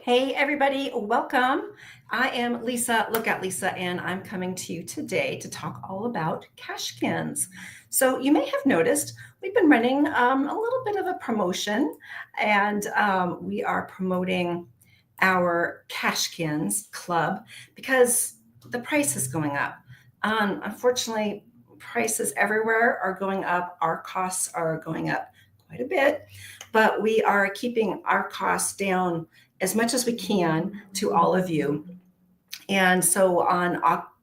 Hey, everybody, welcome. I am Lisa, Look at Lisa, and I'm coming to you today to talk all about Cachekinz. So, you may have noticed we've been running a little bit of a promotion, and we are promoting our Cachekinz Club because the price is going up. Unfortunately, prices everywhere are going up, our costs are going up quite a bit, but we are keeping our costs down as much as we can to all of you. And so on August,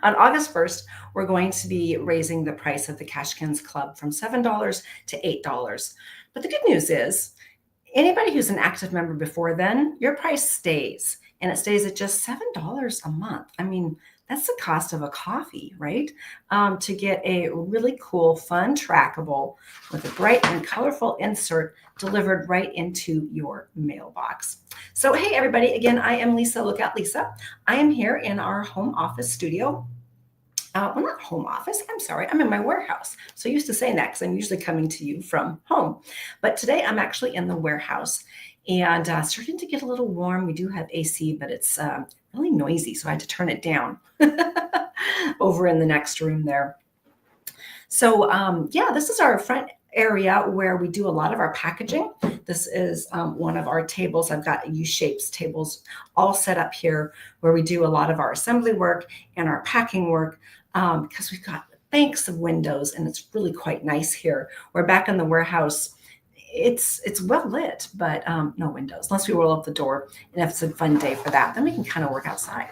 on August 1st, we're going to be raising the price of the Cachekinz Club from $7 to $8. But the good news is, anybody who's an active member before then, your price stays, and it stays at just $7 a month. I mean, that's the cost of a coffee, right? To get a really cool, fun trackable with a bright and colorful insert delivered right into your mailbox. So, hey, everybody, again, I am Lisa, Look at Lisa. I am here in our home office studio. Well, not home office. I'm sorry. I'm in my warehouse. So used to saying that because I'm usually coming to you from home. But today I'm actually in the warehouse and starting to get a little warm. We do have AC, but it's really noisy. So I had to turn it down over in the next room there. So yeah, this is our front area where we do a lot of our packaging. This is one of our tables. I've got U-shaped tables all set up here where we do a lot of our assembly work and our packing work because we've got banks of windows and it's really quite nice here. We're back in the warehouse. It's well lit, but no windows unless we roll up the door. And if it's a fun day for that, then we can kind of work outside.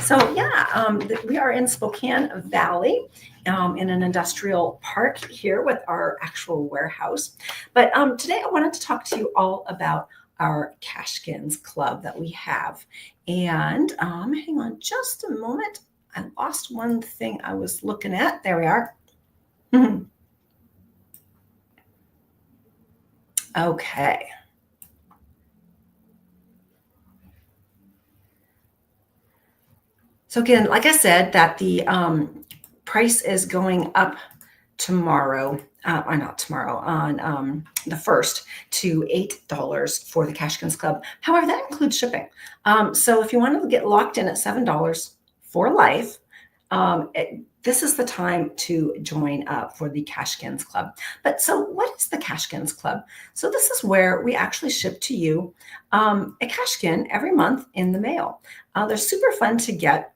So yeah, we are in Spokane Valley in an industrial park here with our actual warehouse. But today I wanted to talk to you all about our Cachekinz Club that we have. And hang on just a moment. I lost one thing I was looking at. There we are. Okay. So again, like I said, that the price is going up tomorrow, or not tomorrow, on the 1st to $8 for the Cachekinz Club. However, that includes shipping. So if you want to get locked in at $7 for life, this is the time to join up for the Cachekinz Club. But so what is the Cachekinz Club? So this is where we actually ship to you a Cachekin every month in the mail. They're super fun to get.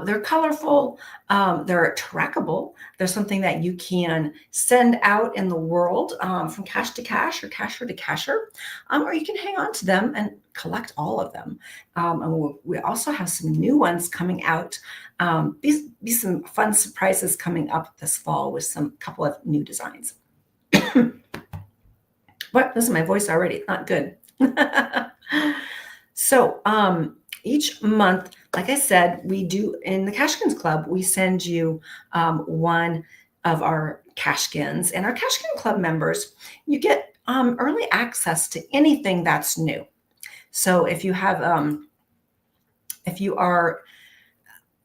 They're colorful, they're trackable. They're something that you can send out in the world from cache to cache or cacher to cacher, or you can hang on to them and collect all of them. And we also have some new ones coming out. Be some fun surprises coming up this fall with some couple of new designs. What? This is my voice already. Not good. So each month, like I said, we do in the Cachekinz Club, we send you one of our Cachekinz. And our Cachekin Club members, you get early access to anything that's new. So if you have, if you are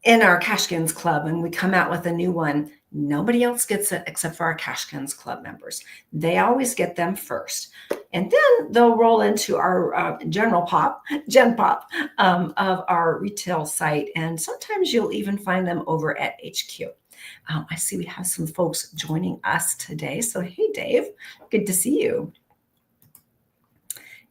in our Cachekinz Club and we come out with a new one, nobody else gets it except for our Cachekinz Club members. They always get them first. And then they'll roll into our Gen Pop of our retail site. And sometimes you'll even find them over at HQ. I see we have some folks joining us today. So, hey, Dave, good to see you.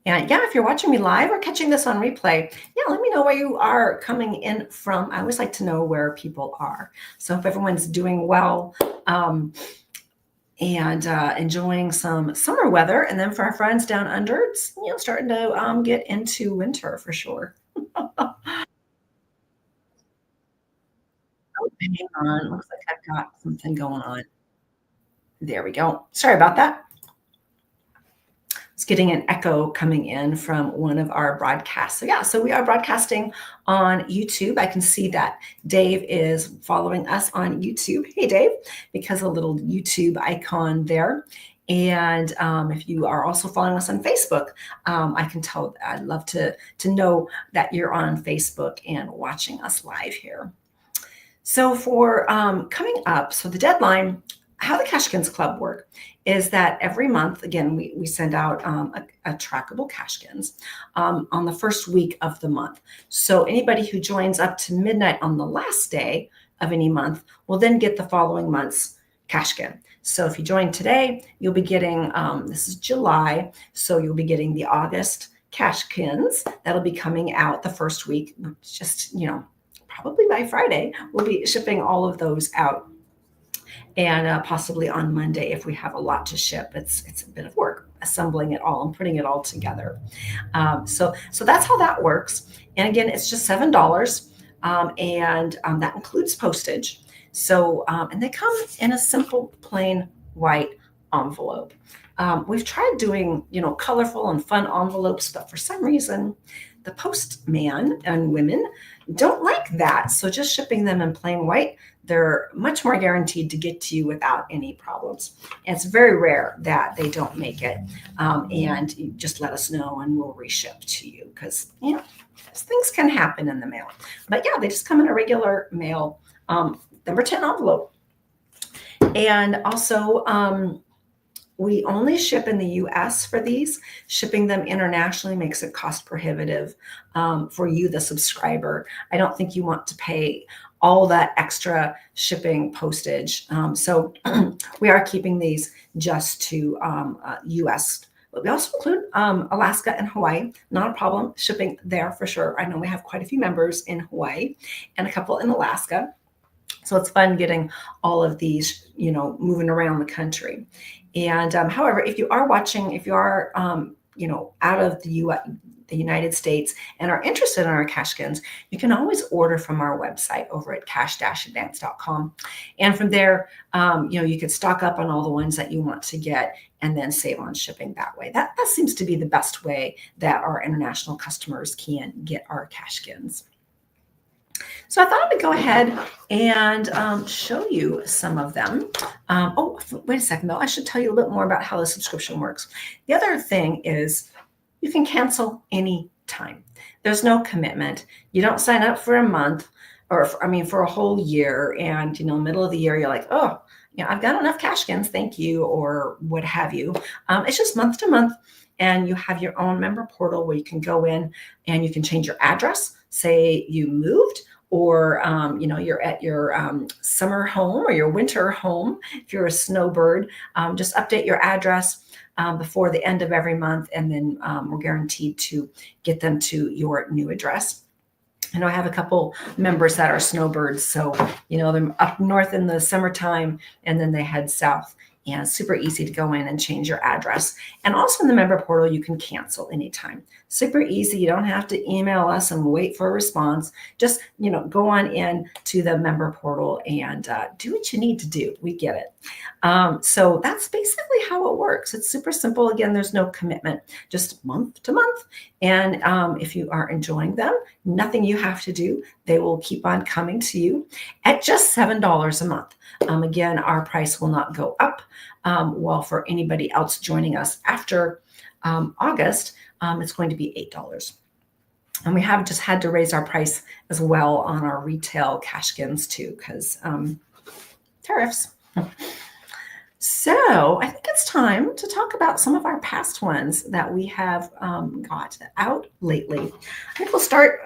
And yeah, if you're watching me live or catching this on replay, yeah, let me know where you are coming in from. I always like to know where people are. So if everyone's doing well and enjoying some summer weather, and then for our friends down under, it's starting to get into winter for sure. Oh, hang on, looks like I've got something going on. There we go. Sorry about that. It's getting an echo coming in from one of our broadcasts. So yeah, so we are broadcasting on YouTube. I can see that Dave is following us on YouTube. Hey, Dave, because a little YouTube icon there. And if you are also following us on Facebook, I can tell, I'd love to know that you're on Facebook and watching us live here. So for coming up, so the deadline, how the Cachekinz Club work is that every month, again, we send out a trackable Cachekinz on the first week of the month. So anybody who joins up to midnight on the last day of any month will then get the following month's Cachekin. So if you join today, you'll be getting, this is July, so you'll be getting the August Cachekinz. That'll be coming out the first week, just, probably by Friday. We'll be shipping all of those out. And possibly on Monday if we have a lot to ship. It's a bit of work assembling it all and putting it all together. So that's how that works. And again, it's just $7, and that includes postage. So and they come in a simple plain white envelope. We've tried doing colorful and fun envelopes, but for some reason the postman and women don't like that. So just shipping them in plain white, they're much more guaranteed to get to you without any problems. And it's very rare that they don't make it. And you just let us know and we'll reship to you because, things can happen in the mail. But yeah, they just come in a regular mail, number 10 envelope. And also, we only ship in the US for these. Shipping them internationally makes it cost prohibitive for you, the subscriber. I don't think you want to pay all that extra shipping postage. So we are keeping these just to US. But we also include Alaska and Hawaii. Not a problem shipping there for sure. I know we have quite a few members in Hawaii and a couple in Alaska. So it's fun getting all of these, moving around the country. And however, if you are watching, if you are, out of the United States and are interested in our Cachekinz, you can always order from our website over at cash-advance.com. And from there, you could stock up on all the ones that you want to get and then save on shipping that way. That seems to be the best way that our international customers can get our Cachekinz. So I thought I would go ahead and show you some of them. Oh, wait a second though. I should tell you a little bit more about how the subscription works. The other thing is you can cancel any time. There's no commitment. You don't sign up for a month or for a whole year. And, middle of the year, you're like, oh, I've got enough Cachekinz, thank you, or what have you. It's just month to month. And you have your own member portal where you can go in and you can change your address. Say you moved, or you're at your summer home or your winter home. If you're a snowbird, just update your address before the end of every month, and then we're guaranteed to get them to your new address. I know I have a couple members that are snowbirds, so they're up north in the summertime, and then they head south. And it's super easy to go in and change your address. And also in the member portal, you can cancel anytime. Super easy. You don't have to email us and wait for a response. Just, go on in to the member portal and do what you need to do. We get it. So that's basically how it works. It's super simple. Again, there's no commitment, just month to month. And if you are enjoying them, nothing you have to do. They will keep on coming to you at just $7 a month. Again, our price will not go up. Well, for anybody else joining us after August, it's going to be $8. And we have just had to raise our price as well on our retail Cachekinz too, because tariffs. So I think it's time to talk about some of our past ones that we have got out lately. I think we'll start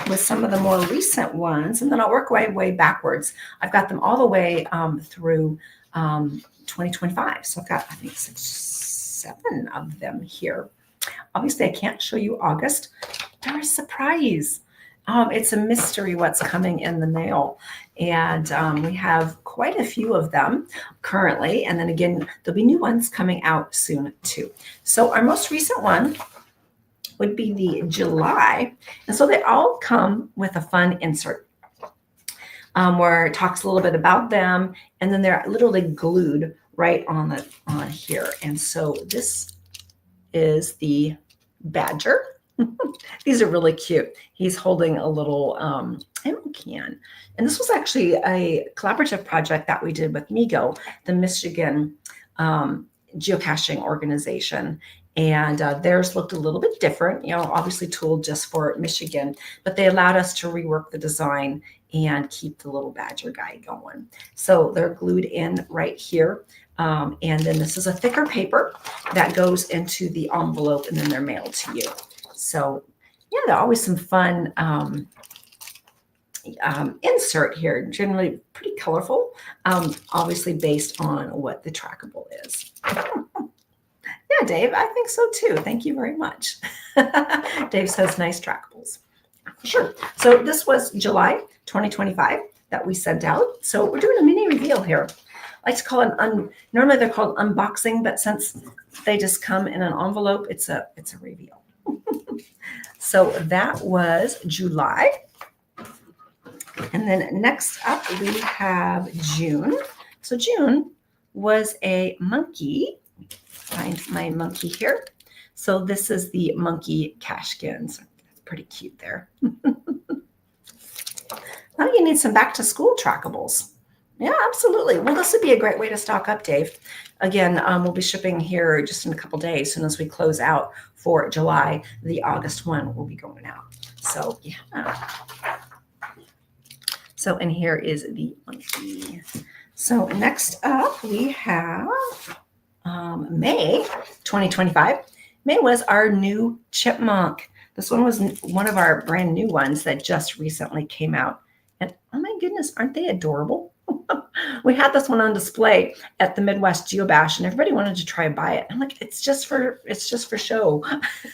with some of the more recent ones, and then I'll work way backwards. I've got them all the way through 2025. So I've got, I think, 7 of them here. Obviously, I can't show you August. They're a surprise. It's a mystery what's coming in the mail. And we have quite a few of them currently. And then again, there'll be new ones coming out soon too. So our most recent one would be the July. And so they all come with a fun insert where it talks a little bit about them. And then they're literally glued right on here. And so this is the badger. These are really cute. He's holding a little ammo can. And this was actually a collaborative project that we did with MIGO, the Michigan geocaching organization. And theirs looked a little bit different, obviously tooled just for Michigan, but they allowed us to rework the design and keep the little badger guy going. So they're glued in right here. And then this is a thicker paper that goes into the envelope and then they're mailed to you. So yeah, there are always some fun insert here, generally pretty colorful, obviously based on what the trackable is. Yeah, Dave, I think so too. Thank you very much. Dave says nice trackables. Sure. So this was July 2025 that we sent out. So we're doing a mini reveal here. I like to call it normally they're called unboxing, but since they just come in an envelope, it's a reveal. So that was July. And then next up we have June. So June was a monkey. Find my monkey here. So this is the monkey Cachekinz. It's pretty cute there. Now you need some back to school trackables. Yeah, absolutely. Well, this would be a great way to stock up, Dave. Again, we'll be shipping here just in a couple days. As soon as we close out for July, the August one will be going out. So yeah. So, and here is the monkey. So next up we have May 2025. May was our new chipmunk. This one was one of our brand new ones that just recently came out. And oh my goodness, aren't they adorable? We had this one on display at the Midwest Geobash and everybody wanted to try and buy it. I'm like, it's just for show.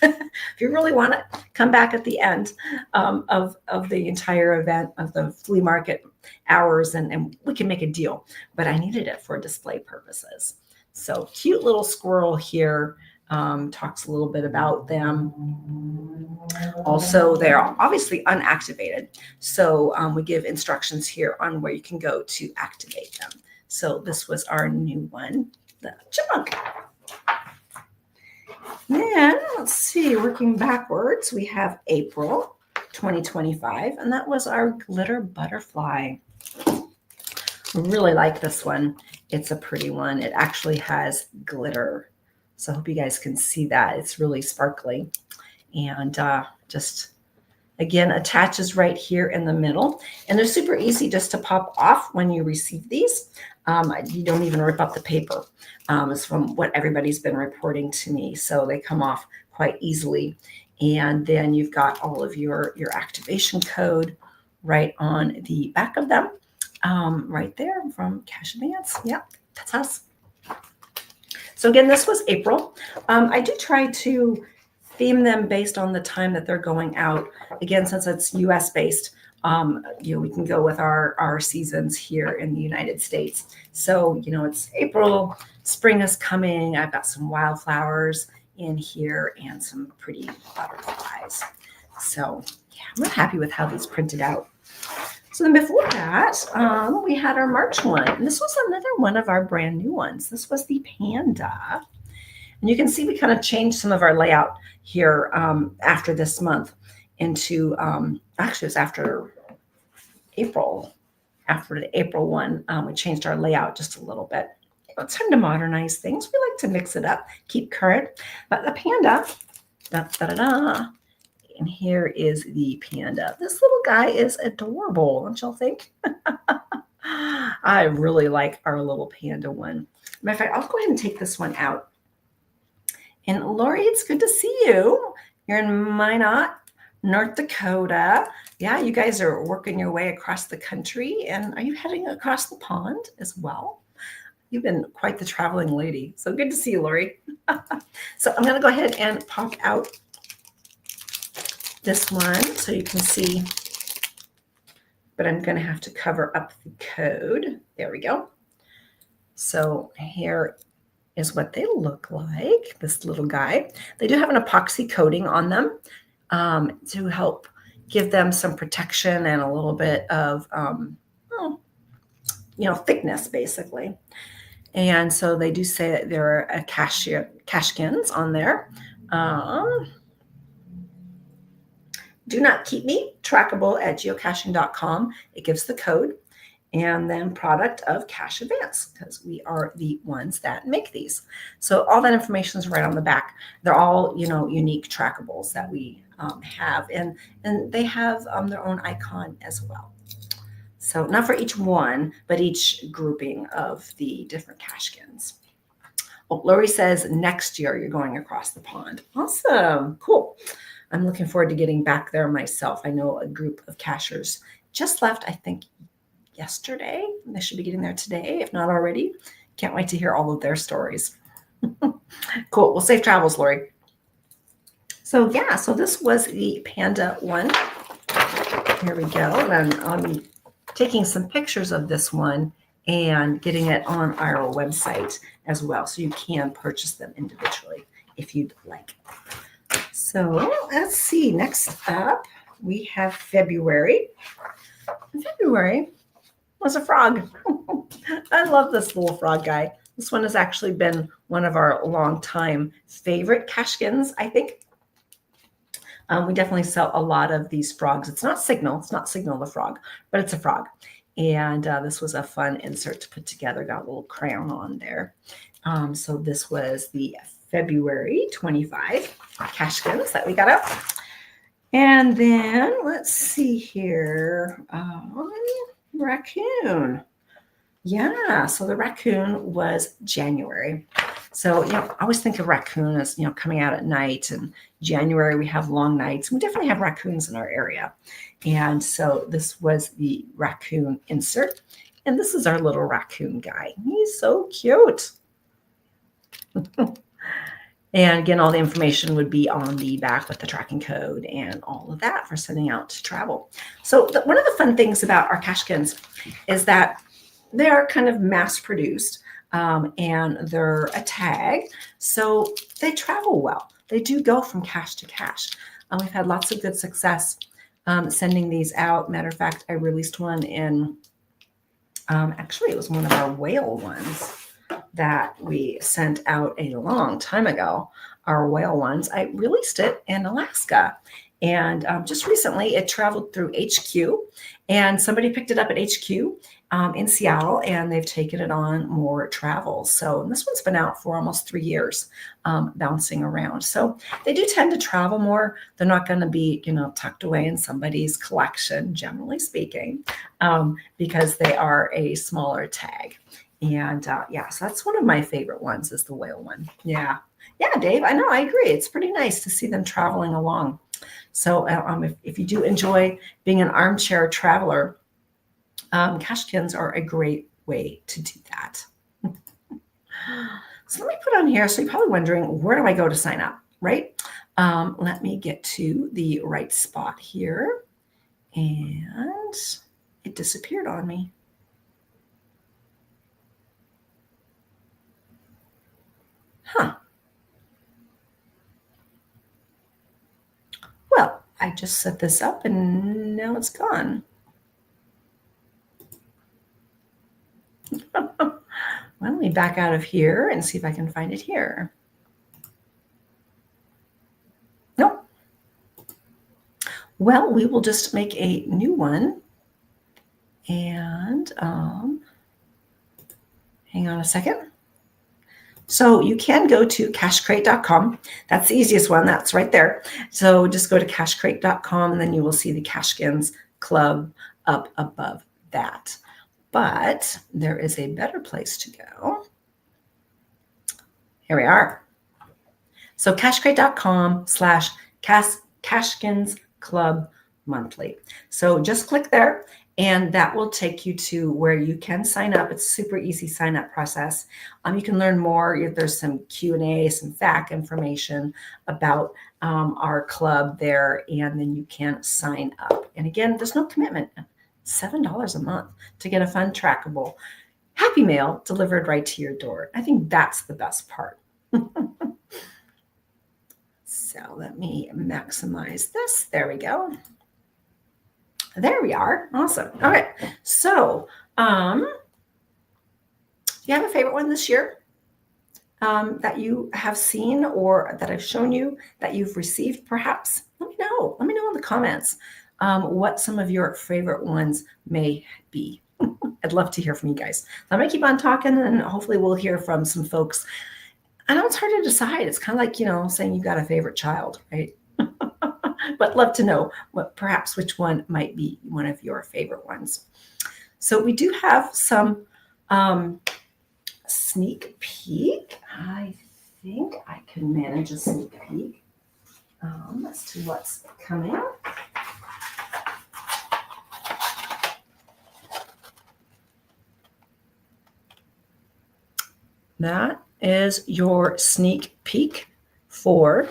If you really want to come back at the end of the entire event of the flea market hours and we can make a deal, but I needed it for display purposes. So cute little squirrel here. Talks a little bit about them. Also, they're obviously unactivated. So we give instructions here on where you can go to activate them. So this was our new one, the chipmunk. Then let's see, working backwards, we have April 2025, and that was our glitter butterfly. Really like this one. It's a pretty one. It actually has glitter. So I hope you guys can see that. It's really sparkly and just, again, attaches right here in the middle. And they're super easy just to pop off when you receive these. You don't even rip up the paper. It's from what everybody's been reporting to me. So they come off quite easily. And then you've got all of your activation code right on the back of them. Right there from Cash Advance. Yeah, that's us. So again, this was April. I do try to theme them based on the time that they're going out. Again, since it's US based, we can go with our seasons here in the United States. So, it's April, spring is coming. I've got some wildflowers in here and some pretty butterflies. So yeah, I'm really happy with how these printed out. So then before that, we had our March one. And this was another one of our brand new ones. This was the panda. And you can see we kind of changed some of our layout here after this month into, actually it was after April. After the April one, we changed our layout just a little bit. It's time to modernize things. We like to mix it up, keep current. But the panda, and here is the panda. This little guy is adorable, don't y'all think? I really like our little panda one. Matter of fact, I'll go ahead and take this one out. And Lori, it's good to see you. You're in Minot, North Dakota. Yeah, you guys are working your way across the country. And are you heading across the pond as well? You've been quite the traveling lady. So good to see you, Lori. So I'm going to go ahead and pop out this one so you can see, but I'm going to have to cover up the code. There we go. So here is what they look like, this little guy. They do have an epoxy coating on them to help give them some protection and a little bit of, thickness, basically. And so they do say that there are a Cachekinz on there. Do not keep me trackable at geocaching.com. It gives the code and then product of Cash Advance because we are the ones that make these. So all that information is right on the back. They're all, unique trackables that we have and they have their own icon as well. So not for each one, but each grouping of the different Cachekinz. Oh, Lori says next year you're going across the pond. Awesome. Cool. I'm looking forward to getting back there myself. I know a group of cachers just left, I think, yesterday. They should be getting there today, if not already. Can't wait to hear all of their stories. Cool. Well, safe travels, Lori. So yeah, so this was the panda one. Here we go. And I'll be taking some pictures of this one and getting it on our website as well. So you can purchase them individually if you'd like. So let's see. Next up, we have February. February was a frog. I love this little frog guy. This one has actually been one of our longtime favorite Cachekinz, I think. We definitely sell a lot of these frogs. It's not Signal the frog, but it's a frog. And this was a fun insert to put together. Got a little crayon on there. So this was the February 25 Cachekinz that we got up. And then let's see here. Raccoon. Yeah, so the raccoon was January. So, I always think of raccoon as, coming out at night, and January we have long nights. We definitely have raccoons in our area. And so this was the raccoon insert. And this is our little raccoon guy. He's so cute. And again, all the information would be on the back with the tracking code and all of that for sending out to travel. So one of the fun things about our Cachekinz is that they're kind of mass produced and they're a tag. So they travel well. They do go from cache to cache. We've had lots of good success sending these out. Matter of fact, I released one in, actually it was one of our whale ones that we sent out a long time ago, our whale ones. I released it in Alaska. And just recently it traveled through HQ, and somebody picked it up at HQ in Seattle, and they've taken it on more travels. So this one's been out for almost 3 years, bouncing around. So they do tend to travel more. They're not going to be, tucked away in somebody's collection, generally speaking, because they are a smaller tag. And so that's one of my favorite ones, is the whale one. Yeah, Dave, I know, I agree. It's pretty nice to see them traveling along. So if you do enjoy being an armchair traveler, Cachekinz are a great way to do that. So let me put on here. So you're probably wondering, where do I go to sign up, right? Let me get to the right spot here. And it disappeared on me. Huh. Well, I just set this up and now it's gone. Well, let me back out of here and see if I can find it here. Nope. Well, we will just make a new one. And hang on a second. So you can go to cachecrate.com. That's the easiest one. That's right there. So just go to cachecrate.com, and then you will see the Cachekinz Club up above that. But there is a better place to go. Here we are. So cachecrate.com/Cachekinz Club monthly. So just click there, and that will take you to where you can sign up. It's a super easy sign up process. You can learn more. There's some Q&A, some fact information about our club there, and then you can sign up. And again, there's no commitment. $7 a month to get a fun trackable Happy Mail delivered right to your door. I think that's the best part. So let me maximize this. There we go. There we are. Awesome. Okay. So do you have a favorite one this year that you have seen, or that I've shown you, that you've received perhaps? Let me know. Let me know in the comments what some of your favorite ones may be. I'd love to hear from you guys. I'm going to keep on talking, and hopefully we'll hear from some folks. I know it's hard to decide. It's kind of like, saying you've got a favorite child, right? But love to know perhaps which one might be one of your favorite ones. So we do have some sneak peek. I think I can manage a sneak peek. Let's see what's coming. That is your sneak peek for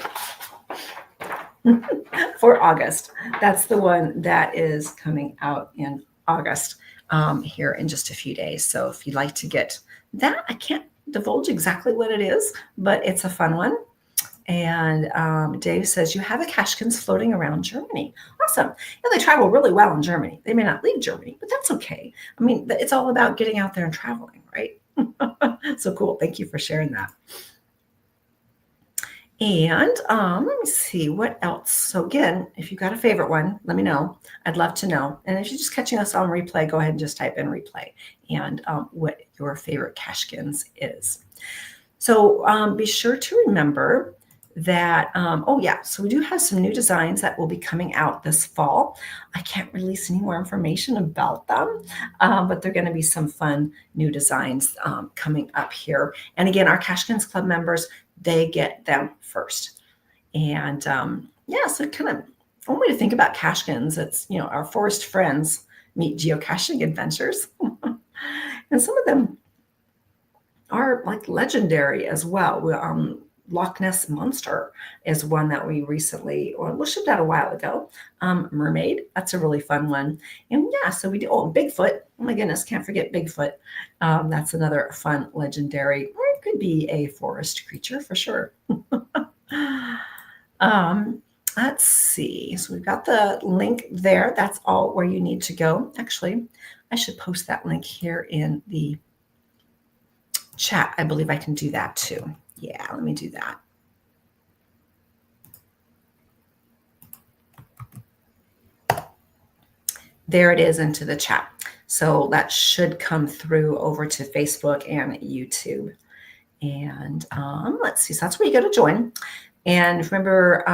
for August. That's the one that is coming out in August here in just a few days. So if you'd like to get that, I can't divulge exactly what it is, but it's a fun one. And Dave says, you have a Cachekinz floating around Germany. Awesome. Yeah, they travel really well in Germany. They may not leave Germany, but that's okay. I mean, it's all about getting out there and traveling, right? So cool. Thank you for sharing that. And let me see what else. So again, if you've got a favorite one, let me know. I'd love to know. And if you're just catching us on replay, go ahead and just type in replay and what your favorite Cachekinz is. So be sure to remember that, oh yeah, so we do have some new designs that will be coming out this fall. I can't release any more information about them, but they're going to be some fun new designs coming up here. And again, our Cachekinz Club members, they get them first. And yeah, so kind of one way to think about Cachekinz, it's, you know, our forest friends meet geocaching adventures. And some of them are like legendary as well. Loch Ness Monster is one that we recently, well, we shipped out a while ago. Mermaid, that's a really fun one. And yeah, so we do, oh, Bigfoot. Oh my goodness, can't forget Bigfoot. That's another fun legendary, or it could be a forest creature for sure. Let's see. So we've got the link there. That's all where you need to go. Actually, I should post that link here in the chat. I believe I can do that too. Yeah, let me do that. There it is into the chat. So that should come through over to Facebook and YouTube. And let's see. So that's where you go to join. And remember,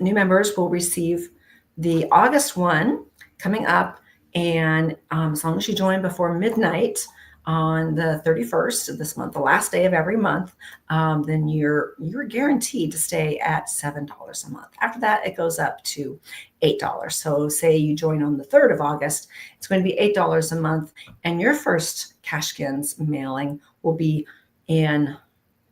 new members will receive the August one coming up. And as long as you join before midnight on the 31st of this month, the last day of every month, then you're guaranteed to stay at $7 a month. After that, it goes up to $8. So say you join on the 3rd of August, it's going to be $8 a month, and your first Cachekinz mailing will be in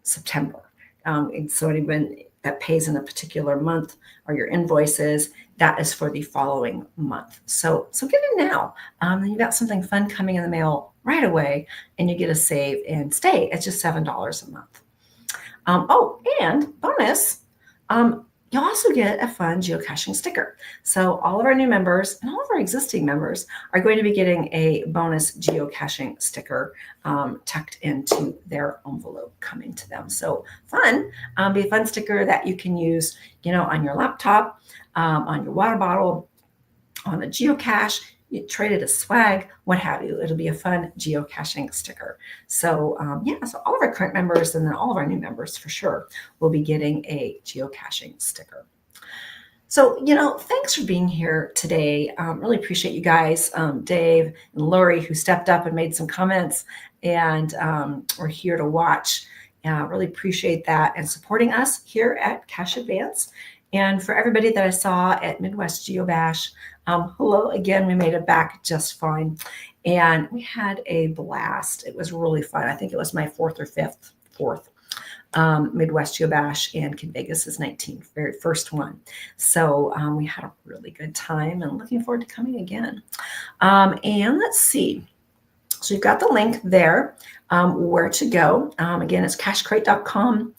September. And so anyone that pays in a particular month or your invoices, that is for the following month. So get in now. Then you got something fun coming in the mail right away, and you get a save and stay at just $7 a month. Oh, and bonus, you'll also get a fun geocaching sticker. So all of our new members and all of our existing members are going to be getting a bonus geocaching sticker tucked into their envelope coming to them. So fun, be a fun sticker that you can use, you know, on your laptop, on your water bottle, on a geocache. You trade it as swag, what have you. It'll be a fun geocaching sticker. So yeah, so all of our current members and then all of our new members for sure will be getting a geocaching sticker. So, you know, thanks for being here today. Really appreciate you guys, Dave and Lori, who stepped up and made some comments and we're here to watch. Really appreciate that and supporting us here at Cache Advance. And for everybody that I saw at Midwest Geobash, hello again. We made it back just fine. And we had a blast. It was really fun. I think it was my fourth Midwest Geobash, and Kid Vegas is 19th, very first one. So we had a really good time and looking forward to coming again. And let's see. So you've got the link there, where to go. Again, it's cachecrate.com.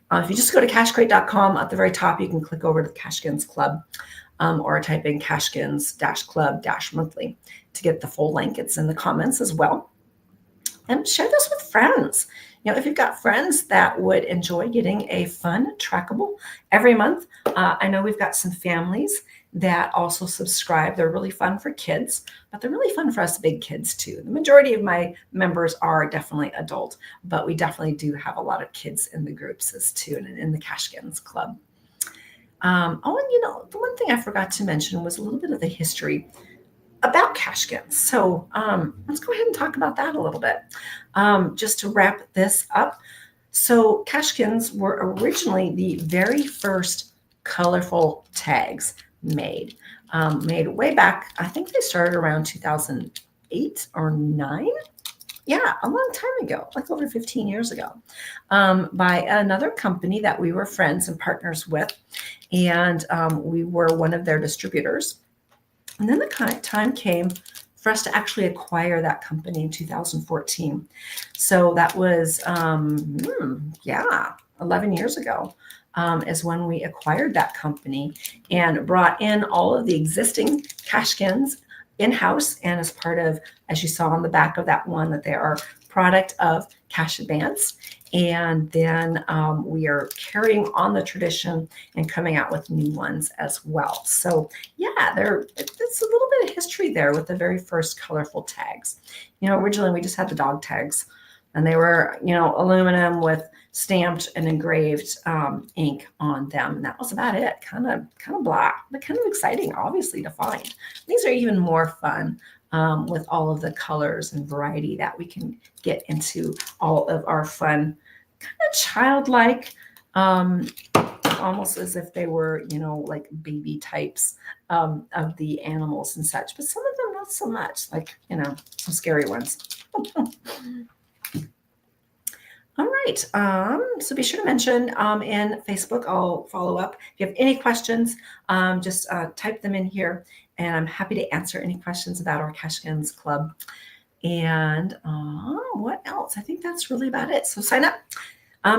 If you just go to cachecrate.com, at the very top, you can click over to the Cachekinz Club or type in Cachekinz-Club-Monthly to get the full link. It's in the comments as well. And share this with friends. You know, if you've got friends that would enjoy getting a fun trackable every month. I know we've got some families that also subscribe. They're really fun for kids, but they're really fun for us big kids too. The majority of my members are definitely adult, but we definitely do have a lot of kids in the groups as too, and in the Cachekinz Club. Oh, and you know, the one thing I forgot to mention was a little bit of the history about Cachekinz. So let's go ahead and talk about that a little bit. Just to wrap this up. So Cachekinz were originally the very first colorful tags made. Made way back, I think they started around 2008 or 9. Yeah, a long time ago, like over 15 years ago, by another company that we were friends and partners with. And we were one of their distributors. And then the time came for us to actually acquire that company in 2014. So that was, 11 years ago is when we acquired that company and brought in all of the existing Cachekinz in-house, and as part of, as you saw on the back of that one, that they are product of Cash Advance. And then we are carrying on the tradition and coming out with new ones as well. So yeah, it's a little bit of history there with the very first colorful tags. Originally we just had the dog tags, and they were, aluminum with stamped and engraved ink on them. And that was about it. Kind of blah, but kind of exciting, obviously, to find. These are even more fun with all of the colors and variety that we can get into all of our fun, kind of childlike, almost as if they were, like baby types of the animals and such. But some of them not so much, like, some scary ones. All right. So be sure to mention in Facebook. I'll follow up. If you have any questions, just type them in here, and I'm happy to answer any questions about our Cachekinz Club. And what else? I think that's really about it. So sign up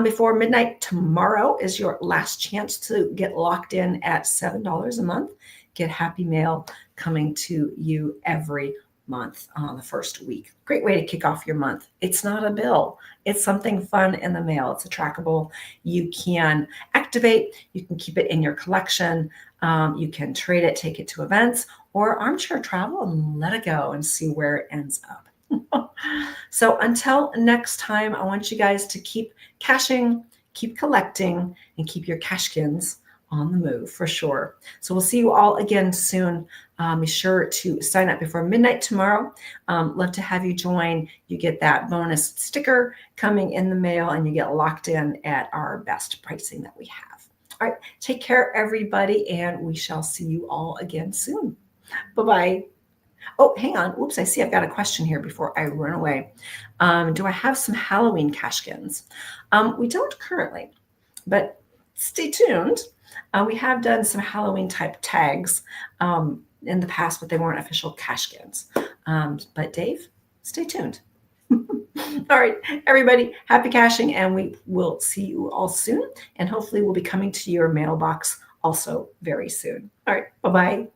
before midnight tomorrow is your last chance to get locked in at $7 a month. Get Happy Mail coming to you every month on the first week. Great way to kick off your month. It's not a bill. It's something fun in the mail. It's a trackable. You can activate. You can keep it in your collection. You can trade it, take it to events, or armchair travel and let it go and see where it ends up. So until next time, I want you guys to keep caching, keep collecting, and keep your Cachekinz on the move for sure. So we'll see you all again soon. Be sure to sign up before midnight tomorrow. Love to have you join. You get that bonus sticker coming in the mail, and you get locked in at our best pricing that we have. All right, take care, everybody, and we shall see you all again soon. Bye-bye. Oh, hang on. Oops, I see I've got a question here before I run away. Do I have some Halloween Cachekinz? We don't currently, but stay tuned. We have done some Halloween type tags in the past, but they weren't official Cachekinz. But Dave, stay tuned. All right, everybody, happy caching, and we will see you all soon. And hopefully we'll be coming to your mailbox also very soon. All right, bye-bye.